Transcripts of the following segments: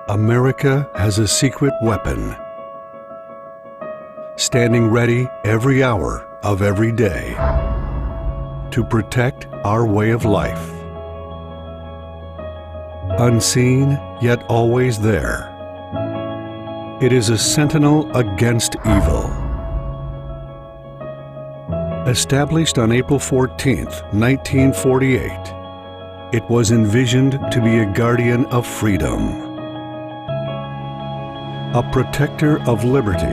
America has a secret weapon, standing ready every hour of every day to protect our way of life. Unseen, yet always there. It is a sentinel against evil. Established on April 14, 1948, it was envisioned to be a guardian of freedom, a protector of liberty,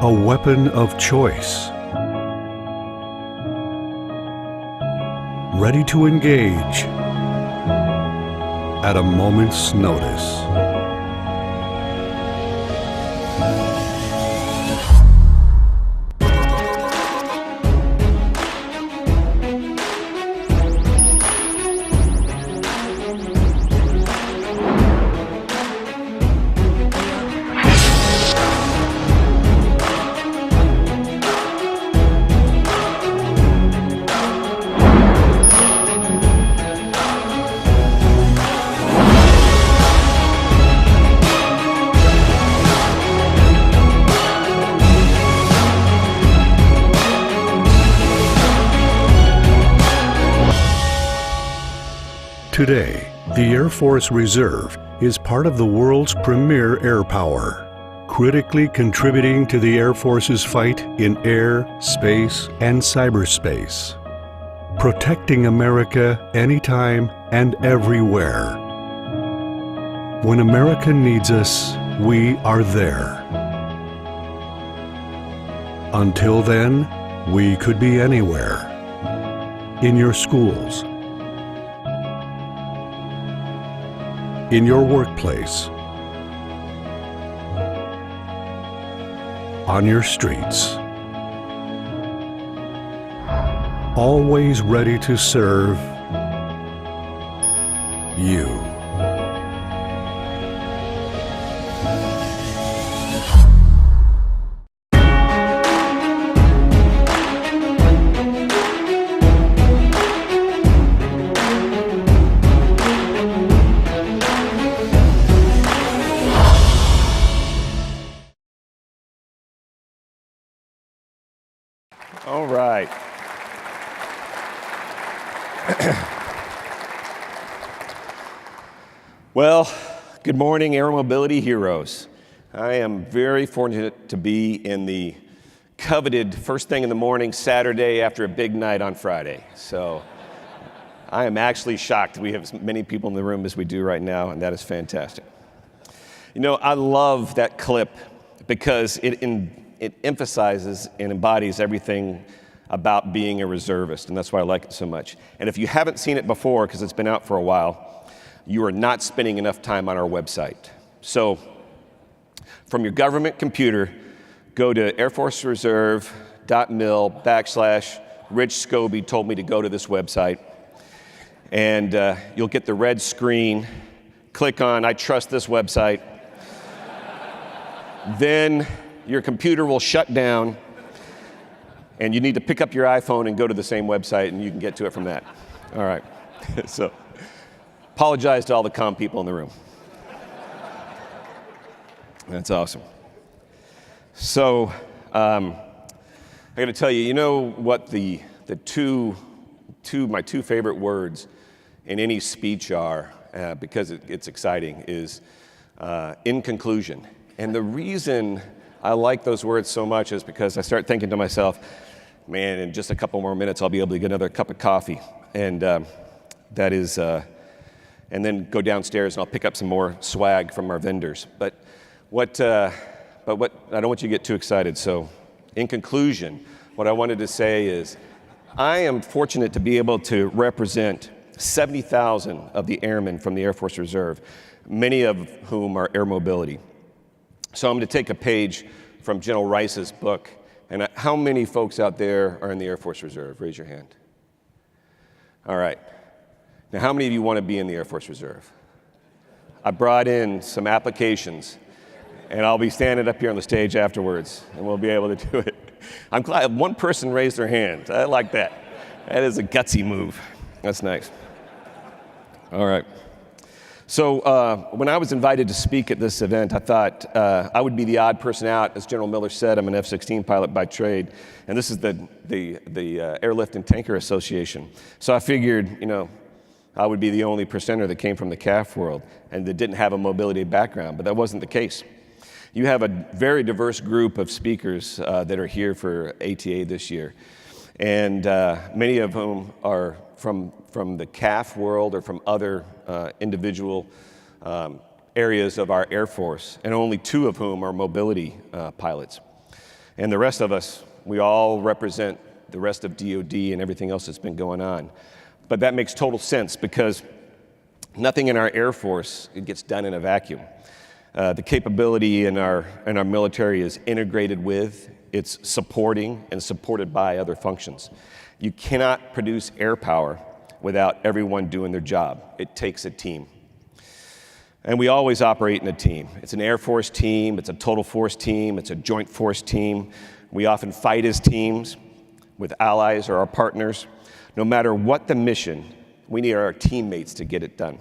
a weapon of choice, ready to engage at a moment's notice. Today, the Air Force Reserve is part of the world's premier air power, critically contributing to the Air Force's fight in air, space, and cyberspace, protecting America anytime and everywhere. When America needs us, we are there. Until then, we could be anywhere. In your schools, in your workplace, on your streets, always ready to serve you. All right. Well, good morning, air mobility heroes. I am very fortunate to be in the coveted first thing in the morning Saturday after a big night on Friday. So I am actually shocked we have as many people in the room as we do right now, and that is fantastic. You know, I love that clip because it emphasizes and embodies everything about being a reservist, and that's why I like it so much. And if you haven't seen it before, because it's been out for a while, you are not spending enough time on our website. So from your government computer, go to airforcereserve.mil/Rich Scobee told me to go to this website, and you'll get the red screen. Click on I trust this website. Then your computer will shut down, and you need to pick up your iPhone and go to the same website, and you can get to it from that. All right. So apologize to all the calm people in the room. That's awesome. So I got to tell you, you know what my two favorite words in any speech are, because it's exciting, is in conclusion. And the reason I like those words so much is because I start thinking to myself, man, in just a couple more minutes, I'll be able to get another cup of coffee. And and then go downstairs and I'll pick up some more swag from our vendors. But what I don't want you to get too excited. So in conclusion, what I wanted to say is I am fortunate to be able to represent 70,000 of the airmen from the Air Force Reserve, many of whom are air mobility. So I'm going to take a page from General Rice's book. And how many folks out there are in the Air Force Reserve? Raise your hand. All right. Now, how many of you want to be in the Air Force Reserve? I brought in some applications, and I'll be standing up here on the stage afterwards, and we'll be able to do it. I'm glad one person raised their hand. I like that. That is a gutsy move. That's nice. All right. So when I was invited to speak at this event, I thought I would be the odd person out. As General Miller said, I'm an F-16 pilot by trade, and this is the Airlift and Tanker Association. So I figured, I would be the only presenter that came from the CAF world and that didn't have a mobility background, but that wasn't the case. You have a very diverse group of speakers that are here for ATA this year, and many of whom are from the CAF world or from other individual areas of our Air Force, and only 2 of whom are mobility pilots. And the rest of us, we all represent the rest of DoD and everything else that's been going on. But that makes total sense because nothing in our Air Force gets done in a vacuum. The capability in our military is integrated with, it's supporting and supported by other functions. You cannot produce air power without everyone doing their job. It takes a team. And we always operate in a team. It's an Air Force team, it's a total force team, it's a joint force team. We often fight as teams with allies or our partners. No matter what the mission, we need our teammates to get it done.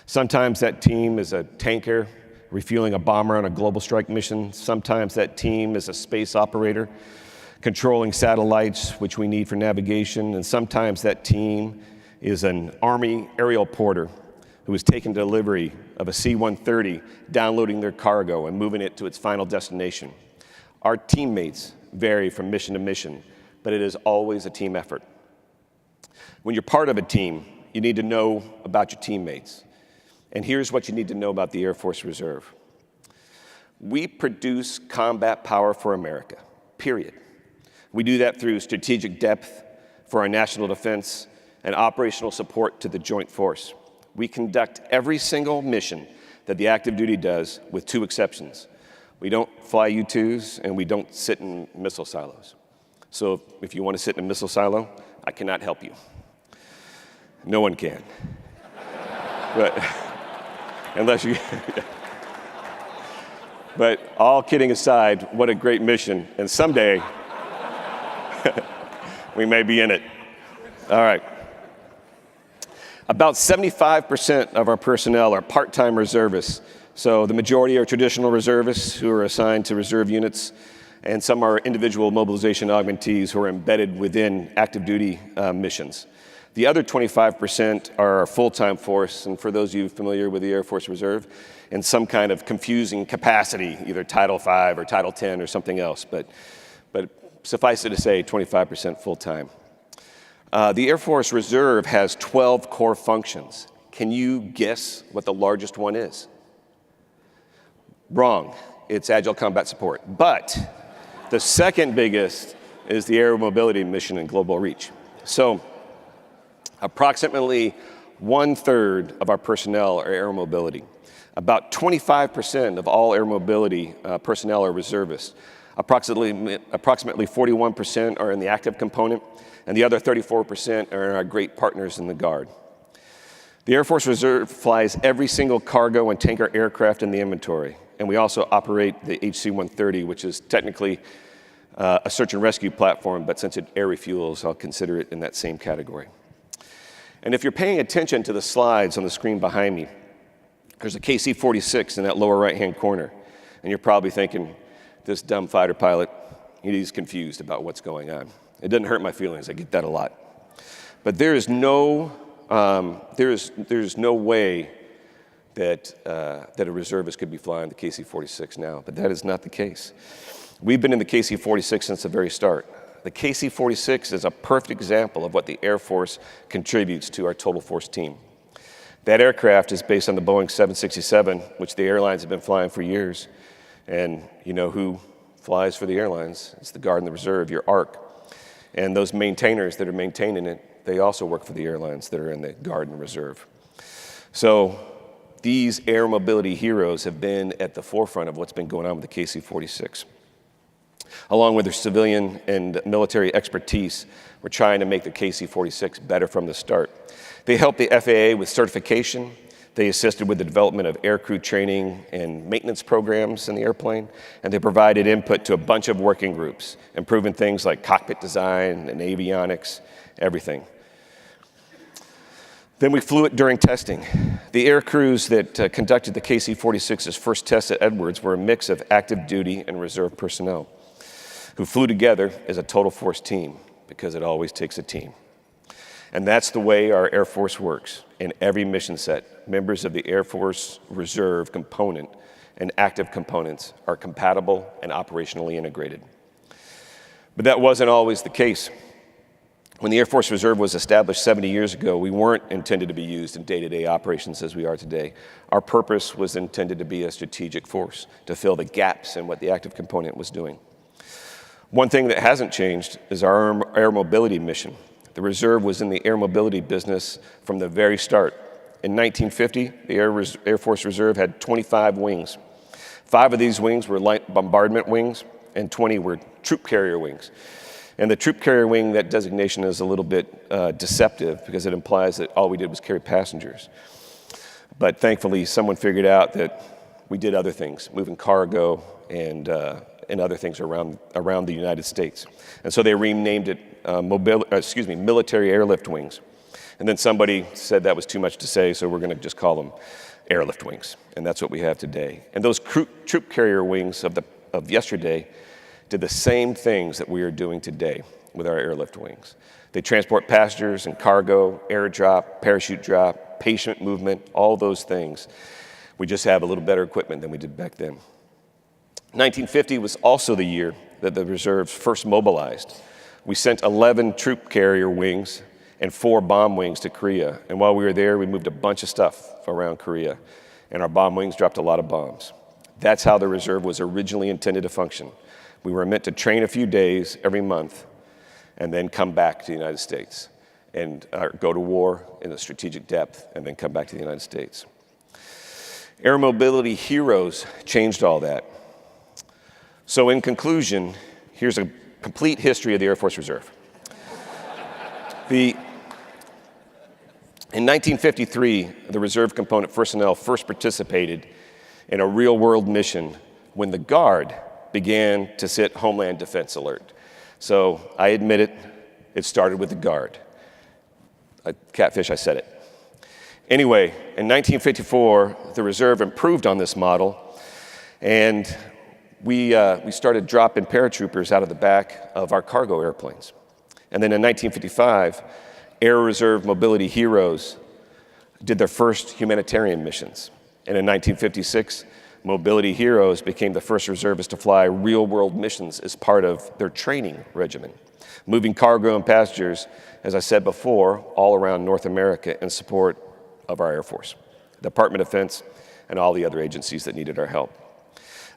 Sometimes that team is a tanker refueling a bomber on a global strike mission. Sometimes that team is a space operator controlling satellites, which we need for navigation. And sometimes that team is an Army aerial porter who is taking delivery of a C-130, downloading their cargo and moving it to its final destination. Our teammates vary from mission to mission, but it is always a team effort. When you're part of a team, you need to know about your teammates. And here's what you need to know about the Air Force Reserve. We produce combat power for America, period. We do that through strategic depth for our national defense and operational support to the joint force. We conduct every single mission that the active duty does with 2 exceptions. We don't fly U-2s and we don't sit in missile silos. So if you want to sit in a missile silo, I cannot help you. No one can. But unless you, but all kidding aside, what a great mission. And someday, we may be in it. All right. About 75% of our personnel are part-time reservists. So the majority are traditional reservists who are assigned to reserve units, and some are individual mobilization augmentees who are embedded within active duty missions. The other 25% are our full-time force, and for those of you familiar with the Air Force Reserve, in some kind of confusing capacity, either Title V or Title X or something else, but suffice it to say, 25% full-time. The Air Force Reserve has 12 core functions. Can you guess what the largest one is? Wrong. It's Agile Combat Support. But the second biggest is the Air Mobility Mission and Global Reach. So approximately 1/3 of our personnel are air mobility. About 25% of all air mobility personnel are reservists. Approximately 41% are in the active component, and the other 34% are our great partners in the Guard. The Air Force Reserve flies every single cargo and tanker aircraft in the inventory, and we also operate the HC-130, which is technically a search and rescue platform, but since it air refuels, I'll consider it in that same category. And if you're paying attention to the slides on the screen behind me, there's a KC-46 in that lower right-hand corner, and you're probably thinking, this dumb fighter pilot, he's confused about what's going on. It doesn't hurt my feelings, I get that a lot. But there is no way that a reservist could be flying the KC-46 now, but that is not the case. We've been in the KC-46 since the very start. The KC-46 is a perfect example of what the Air Force contributes to our total force team. That aircraft is based on the Boeing 767, which the airlines have been flying for years. And you know who flies for the airlines? It's the Guard and the Reserve, your ARC. And those maintainers that are maintaining it, they also work for the airlines that are in the Guard and Reserve. So these air mobility heroes have been at the forefront of what's been going on with the KC-46. Along with their civilian and military expertise, we're trying to make the KC-46 better from the start. They helped the FAA with certification. They assisted with the development of aircrew training and maintenance programs in the airplane, and they provided input to a bunch of working groups, improving things like cockpit design and avionics, everything. Then we flew it during testing. The air crews that conducted the KC-46's first tests at Edwards were a mix of active duty and reserve personnel who flew together as a total force team, because it always takes a team. And that's the way our Air Force works. In every mission set, members of the Air Force Reserve component and active components are compatible and operationally integrated. But that wasn't always the case. When the Air Force Reserve was established 70 years ago, we weren't intended to be used in day-to-day operations as we are today. Our purpose was intended to be a strategic force, to fill the gaps in what the active component was doing. One thing that hasn't changed is our air mobility mission. The Reserve was in the air mobility business from the very start. In 1950, the Air Force Reserve had 25 wings. 5 of these wings were light bombardment wings, and 20 were troop carrier wings. And the troop carrier wing, that designation is a little bit deceptive because it implies that all we did was carry passengers. But thankfully, someone figured out that we did other things, moving cargo and other things around the United States. And so they renamed it military airlift wings. And then somebody said that was too much to say, so we're going to just call them airlift wings. And that's what we have today. And those troop carrier wings of yesterday did the same things that we are doing today with our airlift wings. They transport passengers and cargo, airdrop, parachute drop, patient movement, all those things. We just have a little better equipment than we did back then. 1950 was also the year that the reserves first mobilized. We sent 11 troop carrier wings and 4 bomb wings to Korea. And while we were there, we moved a bunch of stuff around Korea. And our bomb wings dropped a lot of bombs. That's how the reserve was originally intended to function. We were meant to train a few days every month and then come back to the United States and go to war in a strategic depth and then come back to the United States. Air mobility heroes changed all that. So in conclusion, here's a complete history of the Air Force Reserve. In 1953, the Reserve component personnel first participated in a real-world mission when the Guard began to sit Homeland Defense Alert. So I admit it started with the Guard. Catfish, I said it. Anyway, in 1954, the Reserve improved on this model, and we started dropping paratroopers out of the back of our cargo airplanes. And then in 1955, Air Reserve Mobility Heroes did their first humanitarian missions. And in 1956, Mobility Heroes became the first reservists to fly real-world missions as part of their training regimen, moving cargo and passengers, as I said before, all around North America in support of our Air Force, Department of Defense, and all the other agencies that needed our help.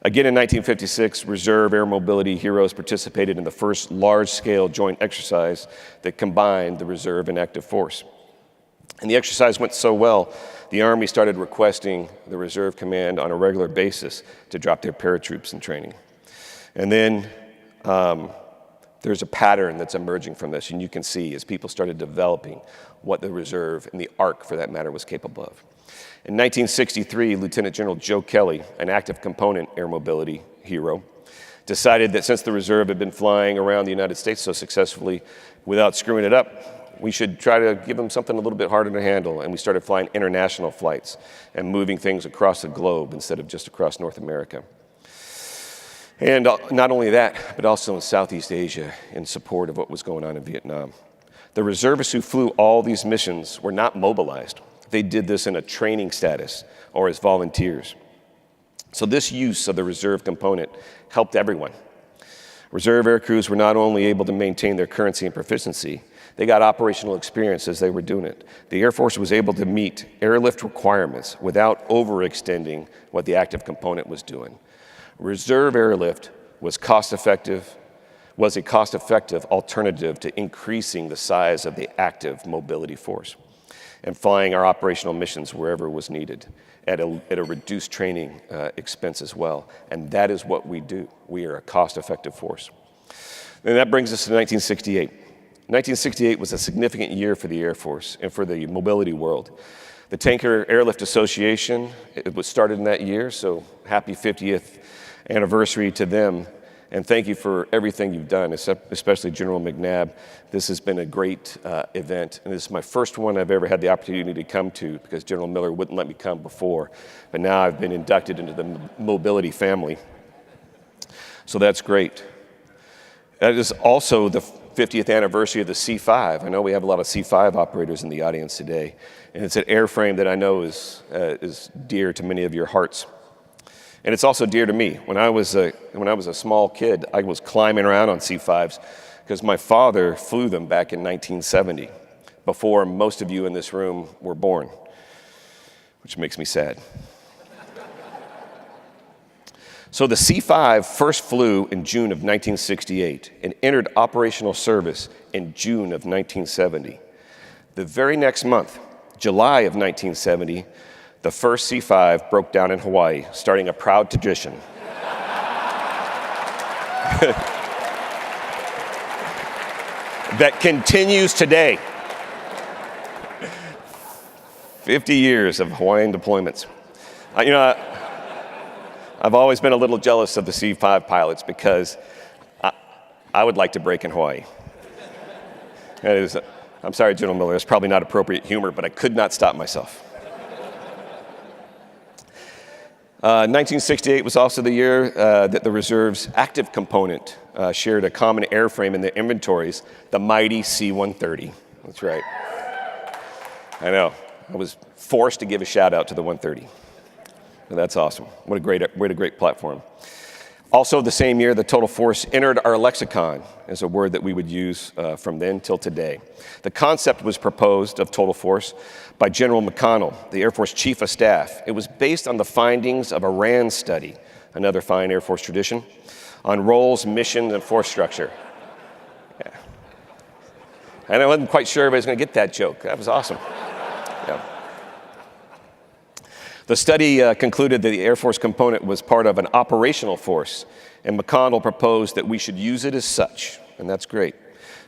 Again, in 1956, Reserve Air Mobility Heroes participated in the first large-scale joint exercise that combined the Reserve and active force. And the exercise went so well, the Army started requesting the Reserve Command on a regular basis to drop their paratroops in training. And then there's a pattern that's emerging from this, and you can see as people started developing what the Reserve and the ARC, for that matter, was capable of. In 1963, Lieutenant General Joe Kelly, an active component air mobility hero, decided that since the Reserve had been flying around the United States so successfully without screwing it up, we should try to give them something a little bit harder to handle. And we started flying international flights and moving things across the globe instead of just across North America. And not only that, but also in Southeast Asia in support of what was going on in Vietnam. The reservists who flew all these missions were not mobilized. They did this in a training status or as volunteers. So this use of the reserve component helped everyone. Reserve air crews were not only able to maintain their currency and proficiency, they got operational experience as they were doing it. The Air Force was able to meet airlift requirements without overextending what the active component was doing. Reserve airlift was a cost-effective alternative to increasing the size of the active mobility force. and flying our operational missions wherever was needed at a reduced training expense as well. And that is what we do. We are a cost-effective force. And that brings us to 1968. 1968 was a significant year for the Air Force and for the mobility world. The Tanker Airlift Association, it was started in that year, so happy 50th anniversary to them. And thank you for everything you've done, especially General McNabb. This has been a great event, and this is my first one I've ever had the opportunity to come to because General Miller wouldn't let me come before. But now I've been inducted into the mobility family. So that's great. That is also the 50th anniversary of the C-5. I know we have a lot of C-5 operators in the audience today, and it's an airframe that I know is dear to many of your hearts. And it's also dear to me. When I was a small kid, I was climbing around on C-5s because my father flew them back in 1970, before most of you in this room were born, which makes me sad. So the C-5 first flew in June of 1968 and entered operational service in June of 1970. The very next month, July of 1970, the first C-5 broke down in Hawaii, starting a proud tradition. That continues today. 50 years of Hawaiian deployments. I've always been a little jealous of the C-5 pilots because I would like to break in Hawaii. I'm sorry, General Miller, it's probably not appropriate humor, but I could not stop myself. 1968 was also the year that the reserve's active component shared a common airframe in their inventories, the mighty C-130. That's right. I know. I was forced to give a shout out to the 130. And that's awesome. What a great platform. Also the same year, the total force entered our lexicon as a word that we would use from then till today. The concept was proposed of total force by General McConnell, the Air Force Chief of Staff. It was based on the findings of a RAND study, another fine Air Force tradition, on roles, missions, and force structure. Yeah. And I wasn't quite sure if I was going to get that joke. That was awesome. Yeah. The study concluded that the Air Force component was part of an operational force, and McConnell proposed that we should use it as such, and that's great.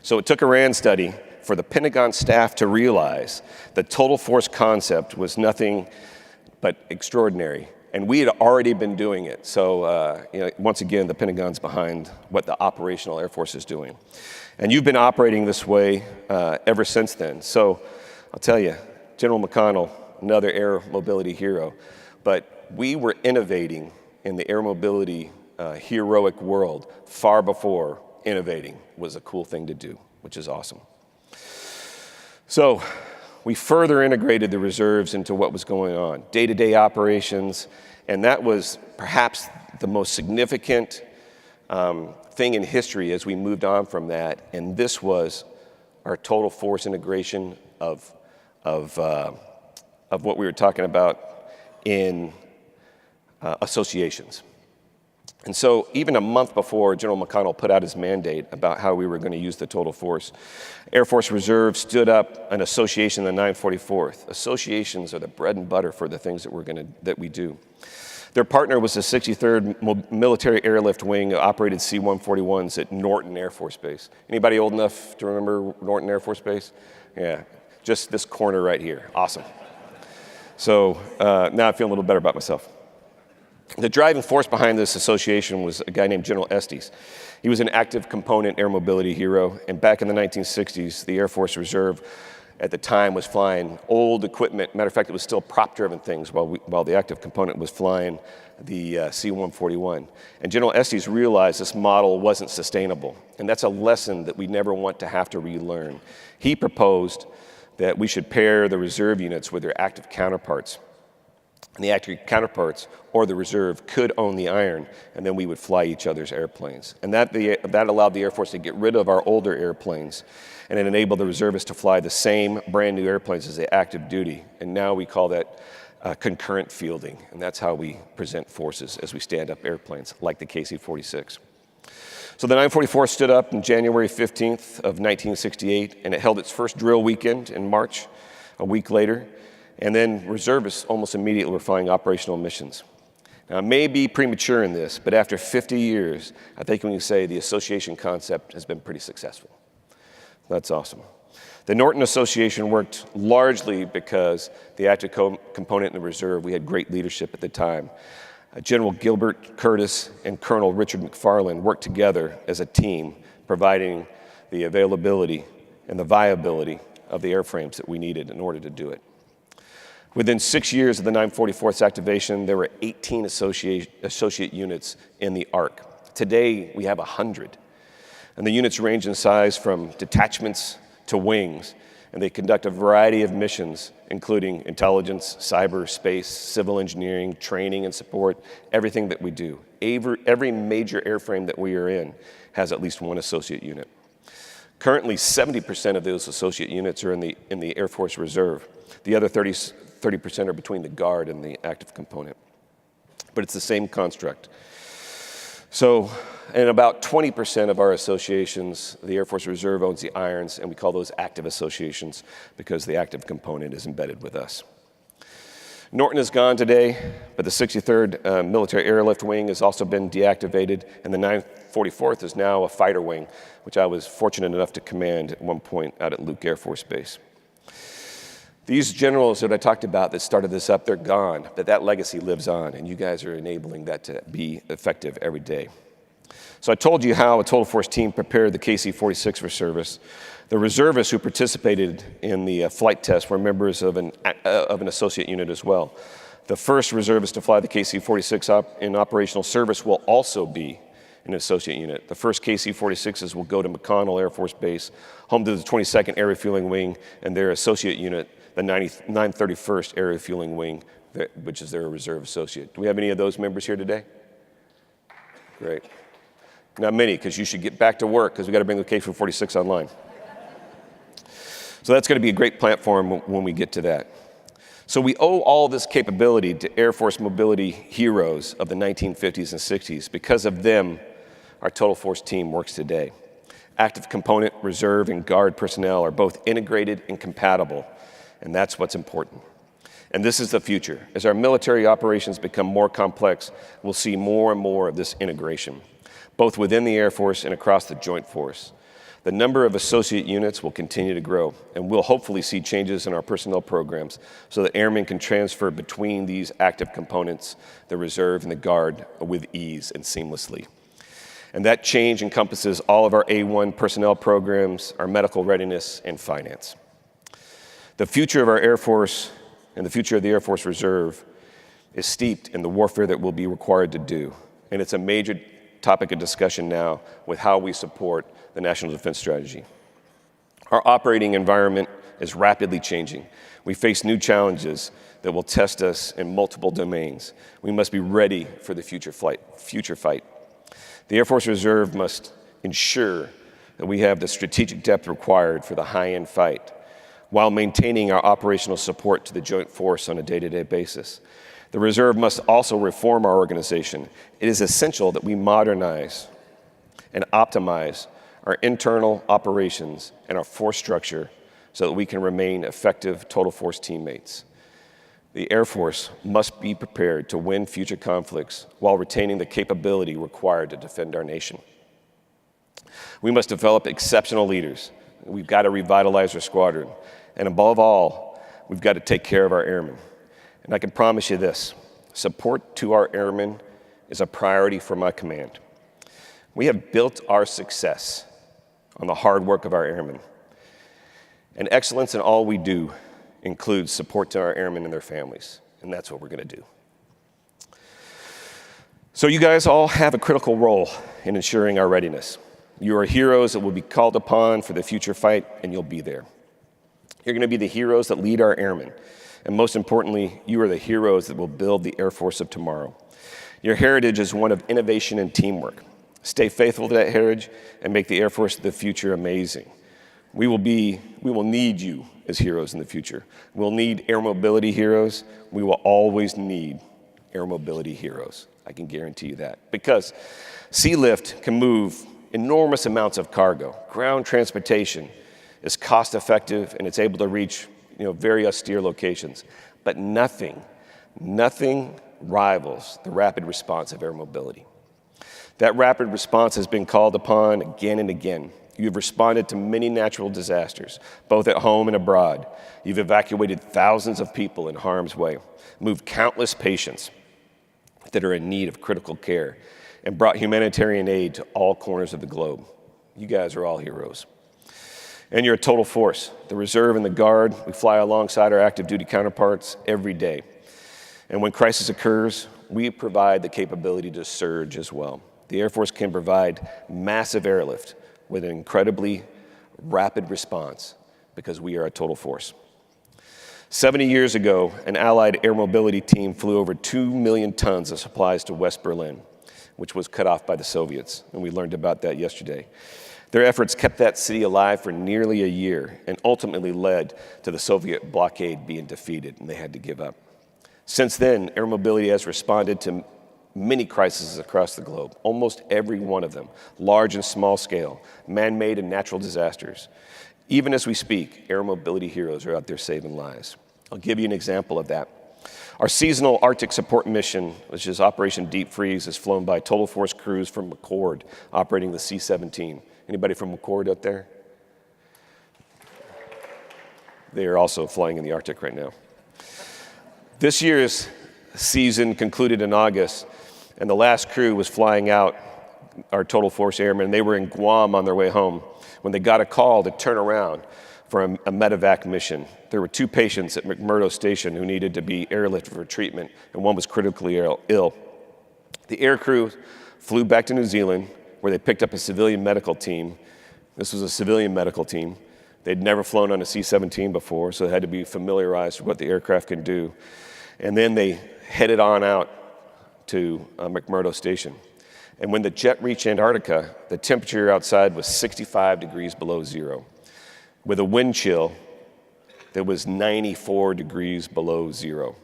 So it took a RAND study for the Pentagon staff to realize the total force concept was nothing but extraordinary, and we had already been doing it. So once again, the Pentagon's behind what the operational Air Force is doing. And you've been operating this way ever since then. So I'll tell you, General McConnell, another air mobility hero, but we were innovating in the air mobility heroic world far before innovating was a cool thing to do, which is awesome. So we further integrated the reserves into what was going on, day-to-day operations, and that was perhaps the most significant thing in history as we moved on from that, and this was our total force integration of what we were talking about in associations. And so even a month before General McConnell put out his mandate about how we were going to use the total force, Air Force Reserve stood up an association, the 944th. Associations are the bread and butter for the things that we do. Their partner was the 63rd Military Airlift Wing, operated C-141s at Norton Air Force Base. Anybody old enough to remember Norton Air Force Base? Yeah, just this corner right here. Awesome. So now I feel a little better about myself. The driving force behind this association was a guy named General Estes. He was an active component air mobility hero, and back in the 1960s, the Air Force Reserve at the time was flying old equipment. Matter of fact, it was still prop-driven things while the active component was flying the C-141. And General Estes realized this model wasn't sustainable, and that's a lesson that we never want to have to relearn. He proposed that we should pair the reserve units with their active counterparts. And the active counterparts or the reserve could own the iron, and then we would fly each other's airplanes. And that allowed the Air Force to get rid of our older airplanes, and it enabled the reservists to fly the same brand new airplanes as the active duty. And now we call that concurrent fielding, and that's how we present forces as we stand up airplanes, like the KC-46. So the 944 stood up on January 15th of 1968, and it held its first drill weekend in March. a week later, and then reservists almost immediately were flying operational missions. Now, it may be premature in this, but after 50 years, I think we can say the association concept has been pretty successful. That's awesome. The Norton Association worked largely because the active component in the reserve, we had great leadership at the time. General Gilbert Curtis and Colonel Richard McFarland worked together as a team, providing the availability and the viability of the airframes that we needed in order to do it. Within 6 years of the 944th's activation, there were 18 associate units in the ARC. Today, we have 100. And the units range in size from detachments to wings, and they conduct a variety of missions, including intelligence, cyber, space, civil engineering, training and support, everything that we do. Every major airframe that we are in has at least one associate unit. Currently, 70% of those associate units are in the Air Force Reserve. The other 30% are between the Guard and the active component. But it's the same construct. So, in about 20% of our associations, the Air Force Reserve owns the irons, and we call those active associations because the active component is embedded with us. Norton is gone today, but the 63rd Military Airlift Wing has also been deactivated, and the 944th is now a fighter wing, which I was fortunate enough to command at one point out at Luke Air Force Base. These generals that I talked about that started this up, they're gone, but that legacy lives on, and you guys are enabling that to be effective every day. So I told you how a total force team prepared the KC-46 for service. The reservists who participated in the flight test were members of an associate unit as well. The first reservist to fly the KC-46 in operational service will also be an associate unit. The first KC-46s will go to McConnell Air Force Base, home to the 22nd Air Refueling Wing, and their associate unit, the 931st Air Refueling Wing, which is their reserve associate. Do we have any of those members here today? Great. Not many, because you should get back to work, because we've got to bring the KC-46 online. So that's going to be a great platform when we get to that. So we owe all this capability to Air Force mobility heroes of the 1950s and 60s. Because of them, our total force team works today. Active component, reserve, and Guard personnel are both integrated and compatible, and that's what's important. And this is the future. As our military operations become more complex, we'll see more and more of this integration, both within the Air Force and across the Joint Force. The number of associate units will continue to grow, and we'll hopefully see changes in our personnel programs so that airmen can transfer between these active components, the reserve and the Guard, with ease and seamlessly. And that change encompasses all of our A1 personnel programs, our medical readiness, and finance. The future of our Air Force and the future of the Air Force Reserve is steeped in the warfare that we'll be required to do, and it's a major topic of discussion now with how we support the National Defense Strategy. Our operating environment is rapidly changing. We face new challenges that will test us in multiple domains. We must be ready for the future fight. The Air Force Reserve must ensure that we have the strategic depth required for the high-end fight while maintaining our operational support to the Joint Force on a day-to-day basis. The Reserve must also reform our organization. It is essential that we modernize and optimize our internal operations and our force structure so that we can remain effective total force teammates. The Air Force must be prepared to win future conflicts while retaining the capability required to defend our nation. We must develop exceptional leaders. We've got to revitalize our squadron. And above all, we've got to take care of our airmen. And I can promise you this, support to our airmen is a priority for my command. We have built our success on the hard work of our airmen. And excellence in all we do includes support to our airmen and their families. And that's what we're going to do. So you guys all have a critical role in ensuring our readiness. You are heroes that will be called upon for the future fight, and you'll be there. You're going to be the heroes that lead our airmen. And most importantly, you are the heroes that will build the Air Force of tomorrow. Your heritage is one of innovation and teamwork. Stay faithful to that heritage and make the Air Force of the future amazing. We will need you as heroes in the future. We'll need air mobility heroes. We will always need air mobility heroes. I can guarantee you that. Because sea lift can move enormous amounts of cargo. Ground transportation is cost effective and it's able to reach very austere locations. But nothing rivals the rapid response of air mobility. That rapid response has been called upon again and again. You've responded to many natural disasters, both at home and abroad. You've evacuated thousands of people in harm's way, moved countless patients that are in need of critical care, and brought humanitarian aid to all corners of the globe. You guys are all heroes. And you're a total force. The Reserve and the Guard, we fly alongside our active duty counterparts every day. And when crisis occurs, we provide the capability to surge as well. The Air Force can provide massive airlift with an incredibly rapid response because we are a total force. 70 years ago, an Allied air mobility team flew over 2 million tons of supplies to West Berlin, which was cut off by the Soviets, and we learned about that yesterday. Their efforts kept that city alive for nearly a year and ultimately led to the Soviet blockade being defeated, and they had to give up. Since then, air mobility has responded to many crises across the globe, almost every one of them, large and small scale, man-made and natural disasters. Even as we speak, air mobility heroes are out there saving lives. I'll give you an example of that. Our seasonal Arctic support mission, which is Operation Deep Freeze, is flown by total force crews from McChord, operating the C-17. Anybody from McChord out there? They are also flying in the Arctic right now. This year's season concluded in August, and the last crew was flying out, our total force airmen. They were in Guam on their way home when they got a call to turn around for a medevac mission. There were 2 patients at McMurdo Station who needed to be airlifted for treatment, and one was critically ill. The air crew flew back to New Zealand, where they picked up a civilian medical team. This was a civilian medical team. They'd never flown on a C-17 before, so they had to be familiarized with what the aircraft can do. And then they headed on out to McMurdo Station. And when the jet reached Antarctica, the temperature outside was 65 degrees below zero, with a wind chill that was 94 degrees below zero.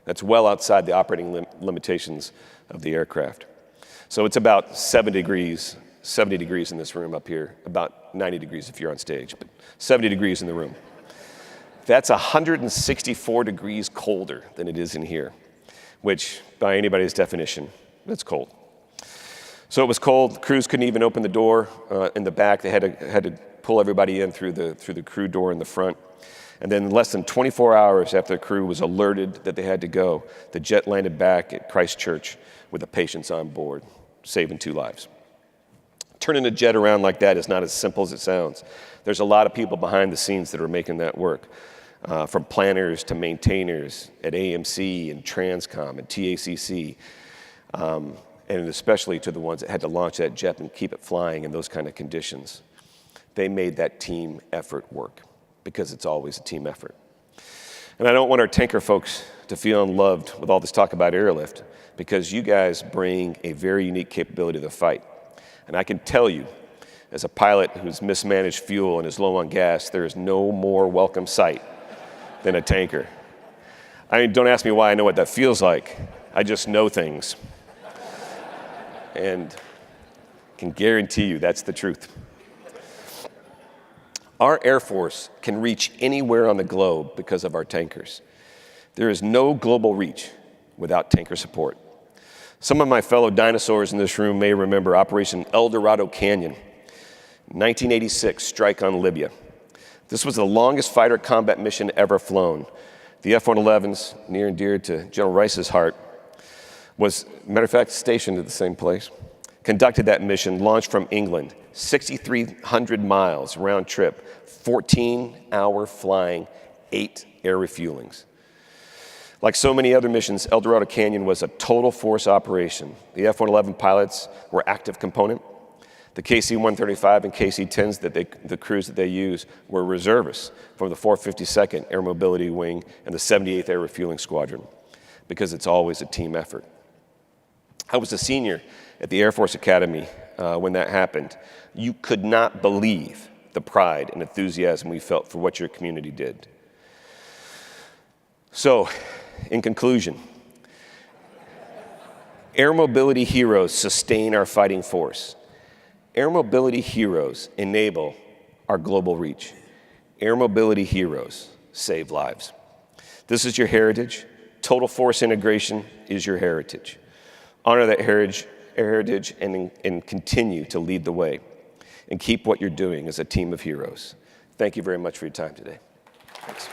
That's well outside the operating limitations of the aircraft. So it's about 70 degrees in this room up here, about 90 degrees if you're on stage, but 70 degrees in the room. That's 164 degrees colder than it is in here, which by anybody's definition, that's cold. So it was cold. The crews couldn't even open the door in the back. They had to pull everybody in through the crew door in the front. And then less than 24 hours after the crew was alerted that they had to go, the jet landed back at Christchurch with the patients on board, saving 2 lives. Turning a jet around like that is not as simple as it sounds. There's a lot of people behind the scenes that are making that work, from planners to maintainers at AMC and Transcom and TACC, and especially to the ones that had to launch that jet and keep it flying in those kind of conditions. They made that team effort work, because it's always a team effort. And I don't want our tanker folks to feel unloved with all this talk about airlift, because you guys bring a very unique capability to the fight. And I can tell you, as a pilot who's mismanaged fuel and is low on gas, there is no more welcome sight than a tanker. I mean, don't ask me why I know what that feels like. I just know things. And can guarantee you that's the truth. Our Air Force can reach anywhere on the globe because of our tankers. There is no global reach without tanker support. Some of my fellow dinosaurs in this room may remember Operation El Dorado Canyon, 1986 strike on Libya. This was the longest fighter combat mission ever flown. The F-111s, near and dear to General Rice's heart, was, matter of fact, stationed at the same place, conducted that mission, launched from England, 6,300 miles round trip, 14-hour flying, 8 air refuelings. Like so many other missions, El Dorado Canyon was a total force operation. The F-111 pilots were active component. The KC-135 and KC-10s, the crews that they use, were reservists from the 452nd Air Mobility Wing and the 78th Air Refueling Squadron, because it's always a team effort. I was a senior at the Air Force Academy when that happened. You could not believe the pride and enthusiasm we felt for what your community did. So, in conclusion, air mobility heroes sustain our fighting force. Air mobility heroes enable our global reach. Air mobility heroes save lives. This is your heritage. Total force integration is your heritage. Honor that heritage and continue to lead the way. And keep what you're doing as a team of heroes. Thank you very much for your time today. Thanks.